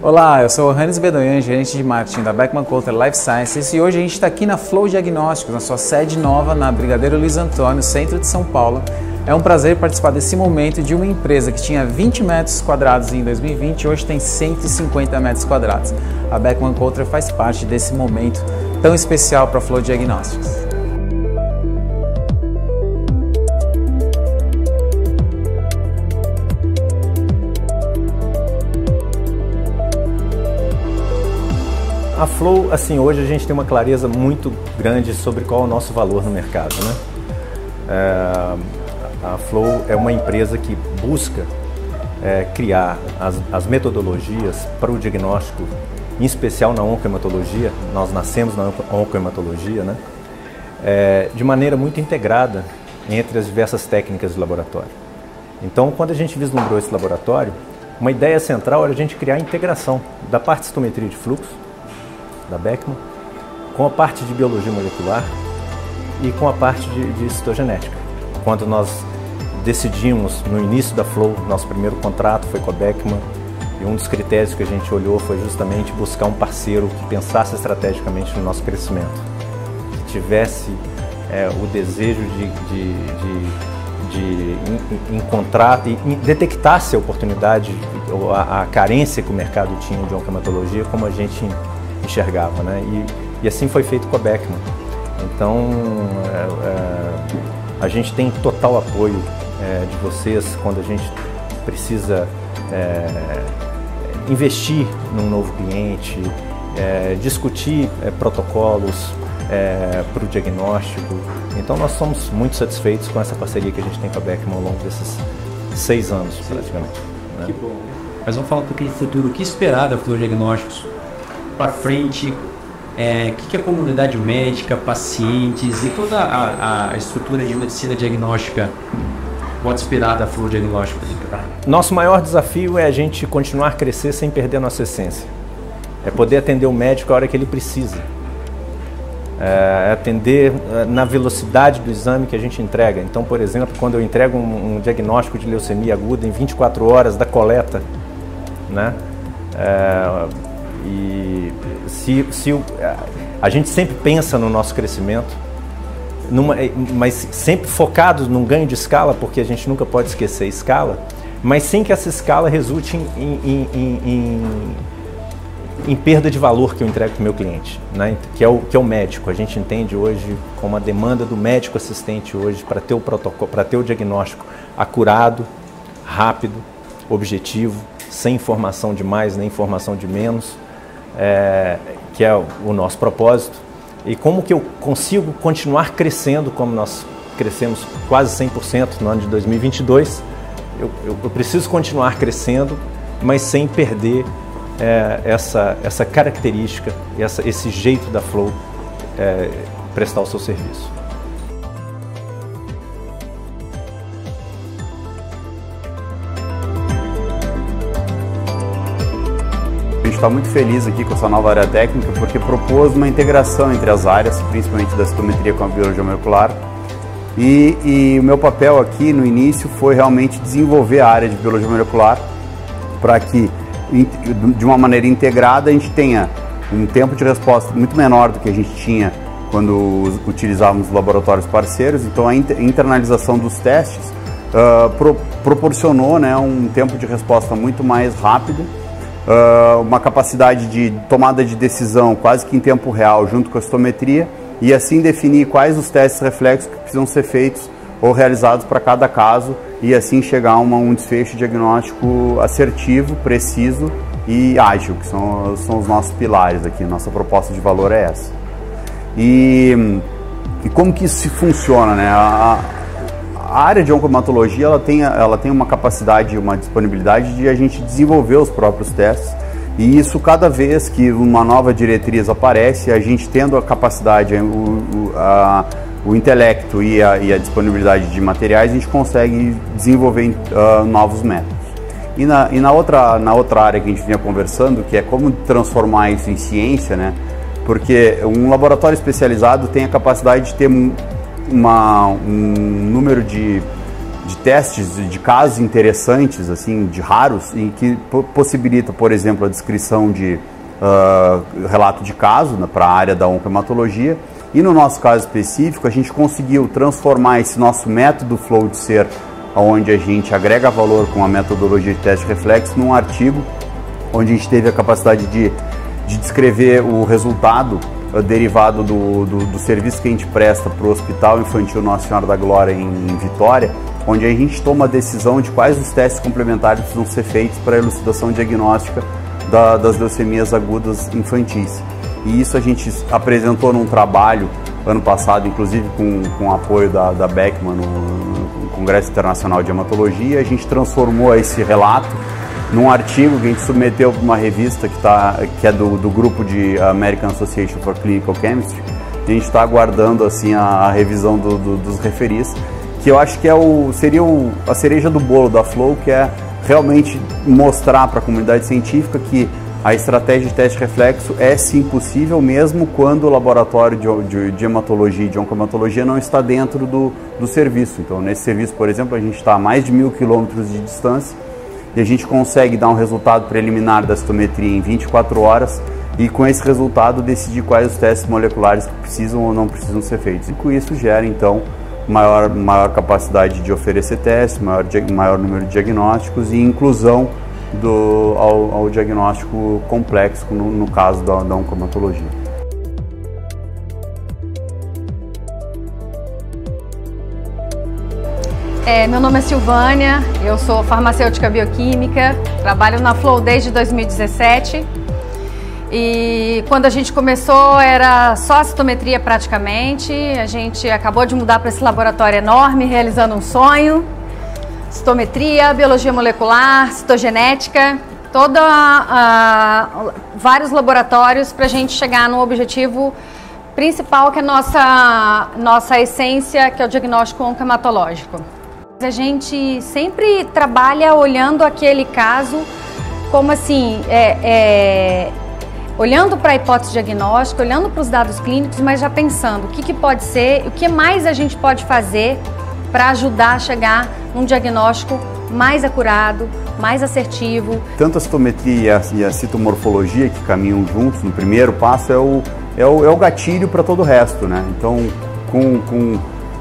Olá, eu sou o Hannes Bedoyan, gerente de marketing da Beckman Coulter Life Sciences, e hoje a gente está aqui na Flow Diagnósticos, na sua sede nova na Brigadeiro Luiz Antônio, centro de São Paulo. É um prazer participar desse momento de uma empresa que tinha 20 metros quadrados em 2020 e hoje tem 150 metros quadrados. A Beckman Coulter faz parte desse momento tão especial para a Flow Diagnósticos. A Flow, assim, hoje a gente tem uma clareza muito grande sobre qual é o nosso valor no mercado, né? A Flow é uma empresa que busca criar as metodologias para o diagnóstico, em especial na oncohematologia. Nós nascemos na oncohematologia, né? De maneira muito integrada entre as diversas técnicas de laboratório. Então, quando a gente vislumbrou esse laboratório, uma ideia central era a gente criar a integração da parte de citometria de fluxo, da Beckman, com a parte de biologia molecular e com a parte de citogenética. Quando nós decidimos, no início da Flow, nosso primeiro contrato foi com a Beckman, e um dos critérios que a gente olhou foi justamente buscar um parceiro que pensasse estrategicamente no nosso crescimento, que tivesse o desejo de encontrar e detectasse a oportunidade ou a carência que o mercado tinha de oncohematologia como a gente enxergava, né? E assim foi feito com a Beckman. Então, a gente tem total apoio de vocês quando a gente precisa investir num novo cliente, discutir protocolos para o diagnóstico. Então, nós somos muito satisfeitos com essa parceria que a gente tem com a Beckman ao longo desses 6 anos, praticamente. Né? Que bom. Mas vamos falar um pouquinho de futuro. O que esperar da Flow Diagnósticos para frente? O que a comunidade médica, pacientes e toda a estrutura de medicina diagnóstica pode esperar da Flow Diagnósticos? Nosso maior desafio é a gente continuar a crescer sem perder a nossa essência. É poder atender o médico a hora que ele precisa. Atender na velocidade do exame que a gente entrega. Então, por exemplo, quando eu entrego um diagnóstico de leucemia aguda em 24 horas da coleta, né? E a gente sempre pensa no nosso crescimento, mas sempre focado num ganho de escala, porque a gente nunca pode esquecer a escala, mas sem que essa escala resulte em perda de valor que eu entrego para o meu cliente, né? que é o médico. A gente entende hoje como a demanda do médico assistente hoje para ter o protocolo, para ter o diagnóstico acurado, rápido, objetivo, sem informação de mais nem informação de menos, que é o nosso propósito. E como que eu consigo continuar crescendo como nós crescemos quase 100% no ano de 2022, eu preciso continuar crescendo, mas sem perder essa característica, esse jeito da Flow prestar o seu serviço. A gente está muito feliz aqui com essa nova área técnica porque propôs uma integração entre as áreas, principalmente da citometria com a biologia molecular. E o meu papel aqui no início foi realmente desenvolver a área de biologia molecular para que, de uma maneira integrada, a gente tenha um tempo de resposta muito menor do que a gente tinha quando utilizávamos laboratórios parceiros. Então a internalização dos testes proporcionou, né, um tempo de resposta muito mais rápido, uma capacidade de tomada de decisão quase que em tempo real junto com a citometria, e assim definir quais os testes reflexos que precisam ser feitos ou realizados para cada caso, e assim chegar a um desfecho diagnóstico assertivo, preciso e ágil, que são os nossos pilares aqui. Nossa proposta de valor é essa. E como que isso funciona, né? A área de oncohematologia ela tem uma capacidade, uma disponibilidade de a gente desenvolver os próprios testes, e isso, cada vez que uma nova diretriz aparece, a gente tendo a capacidade, o intelecto e a disponibilidade de materiais, a gente consegue desenvolver novos métodos. E na outra área que a gente vinha conversando, que é como transformar isso em ciência, né? Porque um laboratório especializado tem a capacidade de ter um número de testes de casos interessantes, assim, de raros, e que possibilita, por exemplo, a descrição de relato de caso para a área da oncohematologia. E no nosso caso específico, a gente conseguiu transformar esse nosso método flow de ser, onde a gente agrega valor com a metodologia de teste reflexo, num artigo onde a gente teve a capacidade de descrever o resultado derivado do serviço que a gente presta para o Hospital Infantil Nossa Senhora da Glória em Vitória, onde a gente toma a decisão de quais os testes complementares precisam ser feitos para a elucidação diagnóstica das leucemias agudas infantis. E isso a gente apresentou num trabalho ano passado, inclusive com o apoio da Beckman no Congresso Internacional de Hematologia. A gente transformou esse relato num artigo que a gente submeteu para uma revista que é do grupo de American Association for Clinical Chemistry. E a gente está aguardando assim, a revisão dos referis, que eu acho que seria a cereja do bolo da Flow, que é realmente mostrar para a comunidade científica que a estratégia de teste reflexo é sim possível, mesmo quando o laboratório de hematologia e de oncohematologia não está dentro do serviço. Então, nesse serviço, por exemplo, a gente está a mais de 1000 quilômetros de distância e a gente consegue dar um resultado preliminar da citometria em 24 horas e, com esse resultado, decidir quais os testes moleculares que precisam ou não precisam ser feitos. E com isso gera, então, maior capacidade de oferecer testes, maior número de diagnósticos e inclusão ao diagnóstico complexo no caso da oncohematologia. Meu nome é Silvânia, eu sou farmacêutica bioquímica, trabalho na Flow desde 2017 e quando a gente começou era só a citometria praticamente, a gente acabou de mudar para esse laboratório enorme, realizando um sonho. Citometria, biologia molecular, citogenética, vários laboratórios para a gente chegar no objetivo principal, que é a nossa essência, que é o diagnóstico oncohematológico. A gente sempre trabalha olhando aquele caso como assim, olhando para a hipótese diagnóstica, olhando para os dados clínicos, mas já pensando o que pode ser, o que mais a gente pode fazer para ajudar a chegar num diagnóstico mais acurado, mais assertivo. Tanto a citometria e a citomorfologia, que caminham juntos no primeiro passo, é o gatilho para todo o resto, né? Então,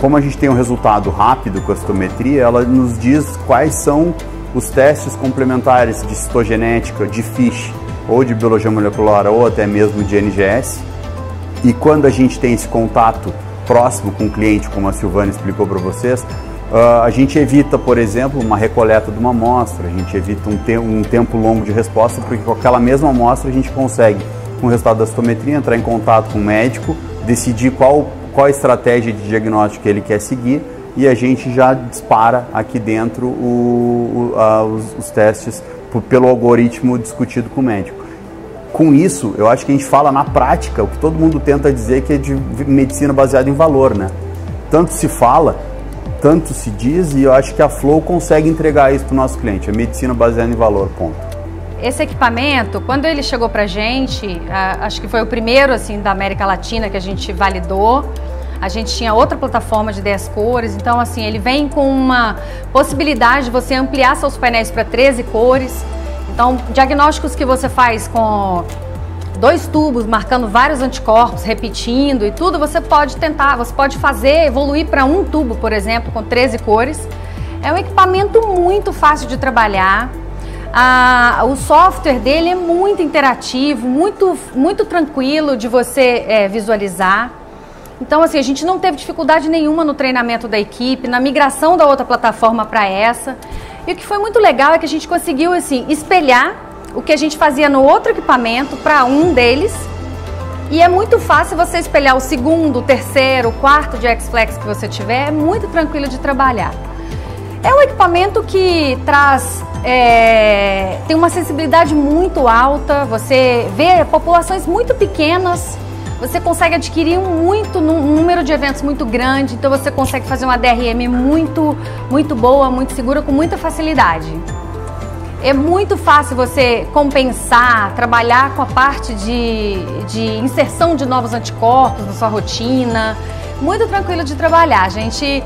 como a gente tem um resultado rápido com a citometria, ela nos diz quais são os testes complementares de citogenética, de FISH, ou de biologia molecular, ou até mesmo de NGS. E quando a gente tem esse contato próximo com o cliente, como a Silvana explicou para vocês, a gente evita, por exemplo, uma recoleta de uma amostra, a gente evita um tempo longo de resposta, porque com aquela mesma amostra a gente consegue, com o resultado da citometria, entrar em contato com o médico, decidir qual a estratégia de diagnóstico que ele quer seguir e a gente já dispara aqui dentro os testes pelo algoritmo discutido com o médico. Com isso, eu acho que a gente fala na prática o que todo mundo tenta dizer, que é de medicina baseada em valor, né? Tanto se fala, tanto se diz, e eu acho que a Flow consegue entregar isso para o nosso cliente, é medicina baseada em valor, ponto. Esse equipamento, quando ele chegou para a gente, acho que foi o primeiro assim, da América Latina que a gente validou. A gente tinha outra plataforma de 10 cores, então assim, ele vem com uma possibilidade de você ampliar seus painéis para 13 cores. Então, diagnósticos que você faz com 2 tubos, marcando vários anticorpos, repetindo e tudo, você pode tentar, você pode fazer, evoluir para um tubo, por exemplo, com 13 cores. É um equipamento muito fácil de trabalhar. O software dele é muito interativo, muito tranquilo de você visualizar. Então, assim, a gente não teve dificuldade nenhuma no treinamento da equipe, na migração da outra plataforma para essa. E o que foi muito legal é que a gente conseguiu, assim, espelhar o que a gente fazia no outro equipamento para um deles. E é muito fácil você espelhar o segundo, o terceiro, o quarto de X-Flex que você tiver, é muito tranquilo de trabalhar. É um equipamento que traz, tem uma sensibilidade muito alta, você vê populações muito pequenas, você consegue adquirir um número de eventos muito grande, então você consegue fazer uma DRM muito boa, muito segura, com muita facilidade. É muito fácil você compensar, trabalhar com a parte de inserção de novos anticorpos na sua rotina, muito tranquilo de trabalhar. A gente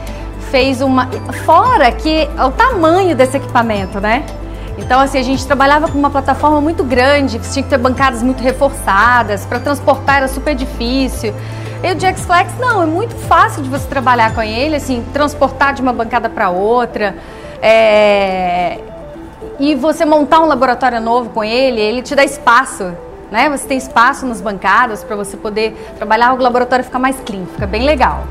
fez uma... Fora que o tamanho desse equipamento, né? Então, assim, a gente trabalhava com uma plataforma muito grande, tinha que ter bancadas muito reforçadas, para transportar era super difícil. E o GX Flex, não, é muito fácil de você trabalhar com ele, assim, transportar de uma bancada para outra. E você montar um laboratório novo com ele te dá espaço, né? Você tem espaço nas bancadas para você poder trabalhar, o laboratório fica mais clean, fica bem legal.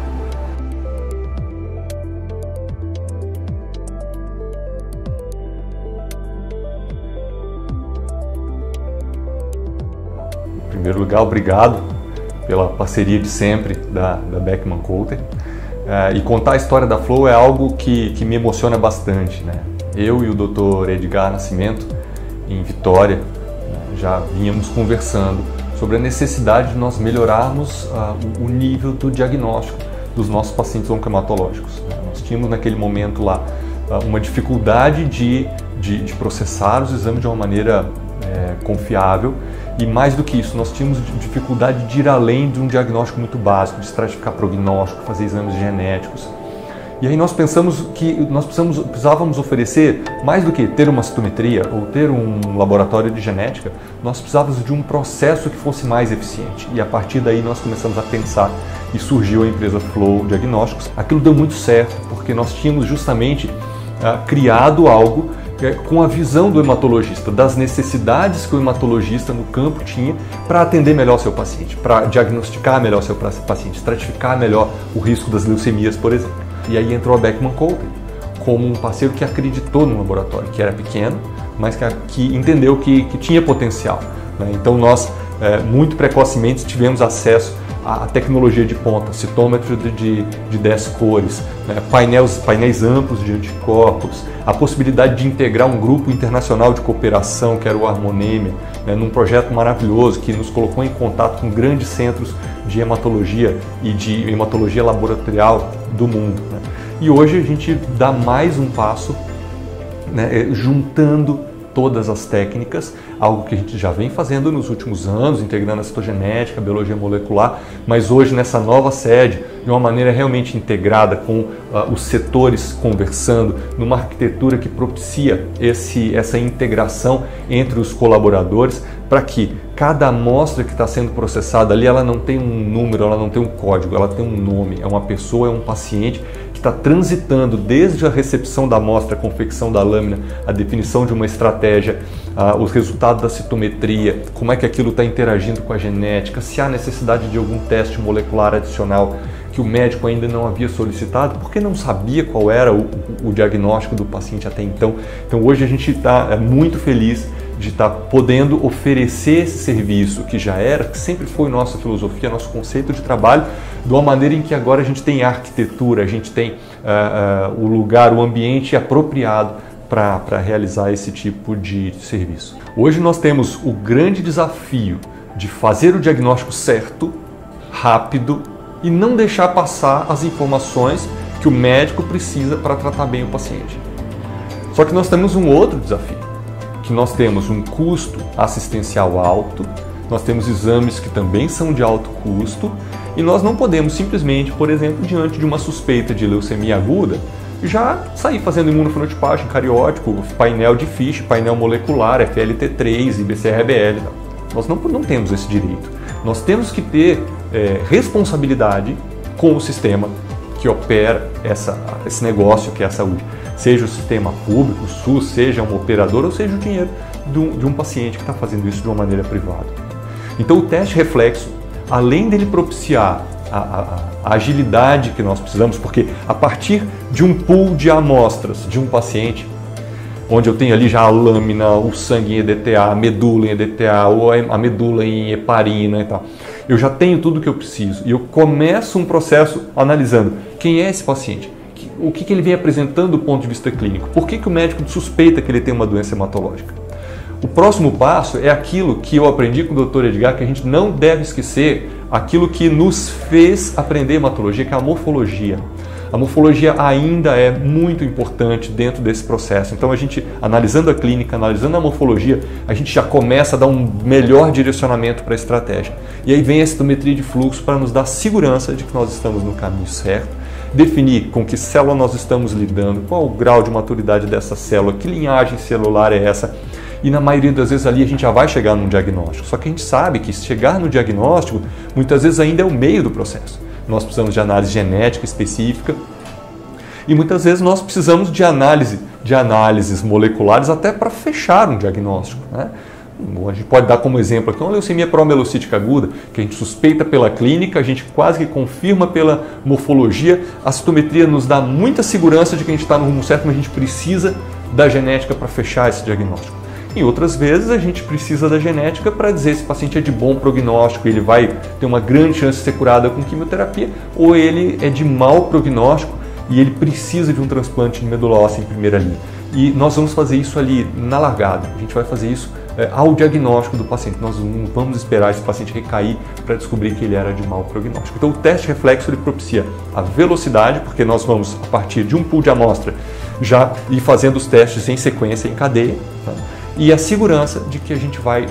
Em primeiro lugar, obrigado pela parceria de sempre da Beckman Coulter. E contar a história da Flow é algo que me emociona bastante, né? Eu e o Dr. Edgar Nascimento, em Vitória, já vínhamos conversando sobre a necessidade de nós melhorarmos o nível do diagnóstico dos nossos pacientes oncohematológicos. Nós tínhamos naquele momento lá uma dificuldade de processar os exames de uma maneira confiável, e mais do que isso, nós tínhamos dificuldade de ir além de um diagnóstico muito básico, de estratificar prognóstico, fazer exames genéticos. E aí nós pensamos que nós precisávamos oferecer, mais do que ter uma citometria ou ter um laboratório de genética, nós precisávamos de um processo que fosse mais eficiente. E a partir daí nós começamos a pensar e surgiu a empresa Flow Diagnósticos. Aquilo deu muito certo, porque nós tínhamos justamente criado algo com a visão do hematologista, das necessidades que o hematologista no campo tinha para atender melhor seu paciente, para diagnosticar melhor seu paciente, estratificar melhor o risco das leucemias, por exemplo. E aí entrou a Beckman Coulter como um parceiro que acreditou no laboratório, que era pequeno, mas que entendeu que tinha potencial, né? Então nós, muito precocemente, tivemos acesso à tecnologia de ponta, citômetro de 10 cores, né? painéis amplos de anticorpos, a possibilidade de integrar um grupo internacional de cooperação, que era o Harmonemia, né? Num projeto maravilhoso que nos colocou em contato com grandes centros de hematologia e de hematologia laboratorial do mundo, né? E hoje a gente dá mais um passo, né, juntando todas as técnicas, algo que a gente já vem fazendo nos últimos anos, integrando a citogenética, a biologia molecular, mas hoje nessa nova sede, de uma maneira realmente integrada, com os setores conversando, numa arquitetura que propicia essa integração entre os colaboradores, para que cada amostra que está sendo processada ali, ela não tem um número, ela não tem um código, ela tem um nome, é uma pessoa, é um paciente que está transitando desde a recepção da amostra, a confecção da lâmina, a definição de uma estratégia, os resultados da citometria, como é que aquilo está interagindo com a genética, se há necessidade de algum teste molecular adicional que o médico ainda não havia solicitado, porque não sabia qual era o diagnóstico do paciente até então. Então hoje a gente está muito feliz de estar podendo oferecer esse serviço que sempre foi nossa filosofia, nosso conceito de trabalho, de uma maneira em que agora a gente tem arquitetura, a gente tem o lugar, o ambiente apropriado para realizar esse tipo de serviço. Hoje nós temos o grande desafio de fazer o diagnóstico certo, rápido, e não deixar passar as informações que o médico precisa para tratar bem o paciente. Só que nós temos um outro desafio, que nós temos um custo assistencial alto, nós temos exames que também são de alto custo, e nós não podemos simplesmente, por exemplo, diante de uma suspeita de leucemia aguda, já sair fazendo imunofenotipagem cariótico, painel de FISH, painel molecular, FLT3 e BCR-ABL. Nós não temos esse direito. Nós temos que ter responsabilidade com o sistema que opera esse negócio que é a saúde. Seja o sistema público, o SUS, seja uma operadora ou seja o dinheiro de um paciente que está fazendo isso de uma maneira privada. Então o teste reflexo, além dele propiciar a agilidade que nós precisamos, porque a partir de um pool de amostras de um paciente, onde eu tenho ali já a lâmina, o sangue em EDTA, a medula em EDTA, ou a medula em heparina e tal, eu já tenho tudo o que eu preciso e eu começo um processo analisando quem é esse paciente, o que ele vem apresentando do ponto de vista clínico, por que o médico suspeita que ele tem uma doença hematológica. O próximo passo é aquilo que eu aprendi com o Dr. Edgar, que a gente não deve esquecer, aquilo que nos fez aprender hematologia, que é a morfologia. A morfologia ainda é muito importante dentro desse processo. Então a gente, analisando a clínica, analisando a morfologia, a gente já começa a dar um melhor direcionamento para a estratégia. E aí vem a citometria de fluxo para nos dar segurança de que nós estamos no caminho certo definir com que célula nós estamos lidando, qual o grau de maturidade dessa célula, que linhagem celular é essa. E na maioria das vezes ali a gente já vai chegar num diagnóstico. Só que a gente sabe que chegar no diagnóstico muitas vezes ainda é o meio do processo. Nós precisamos de análise genética específica e muitas vezes nós precisamos de análises moleculares até para fechar um diagnóstico, né? A gente pode dar como exemplo aqui uma leucemia promielocítica aguda, que a gente suspeita pela clínica, a gente quase que confirma pela morfologia, a citometria nos dá muita segurança de que a gente está no rumo certo, mas a gente precisa da genética para fechar esse diagnóstico. Em outras vezes a gente precisa da genética para dizer se o paciente é de bom prognóstico, ele vai ter uma grande chance de ser curado com quimioterapia, ou ele é de mau prognóstico e ele precisa de um transplante de medula óssea em primeira linha. E nós vamos fazer isso ali na largada, a gente vai fazer isso ao diagnóstico do paciente. Nós não vamos esperar esse paciente recair para descobrir que ele era de mau prognóstico. Então o teste reflexo ele propicia a velocidade, porque nós vamos, a partir de um pool de amostra, já ir fazendo os testes em sequência, em cadeia, tá? E a segurança de que a gente vai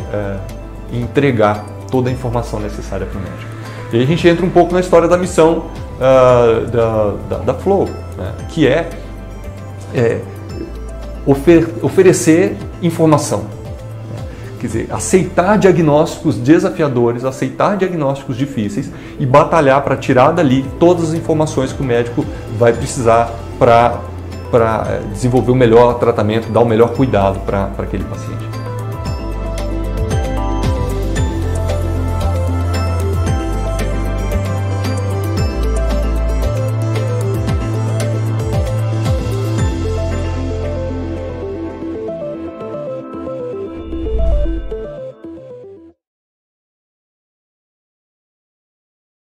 entregar toda a informação necessária para o médico. E aí a gente entra um pouco na história da missão da Flow, né? Que é oferecer informação. Quer dizer, aceitar diagnósticos desafiadores, aceitar diagnósticos difíceis e batalhar para tirar dali todas as informações que o médico vai precisar para desenvolver o melhor tratamento, dar o melhor cuidado para aquele paciente.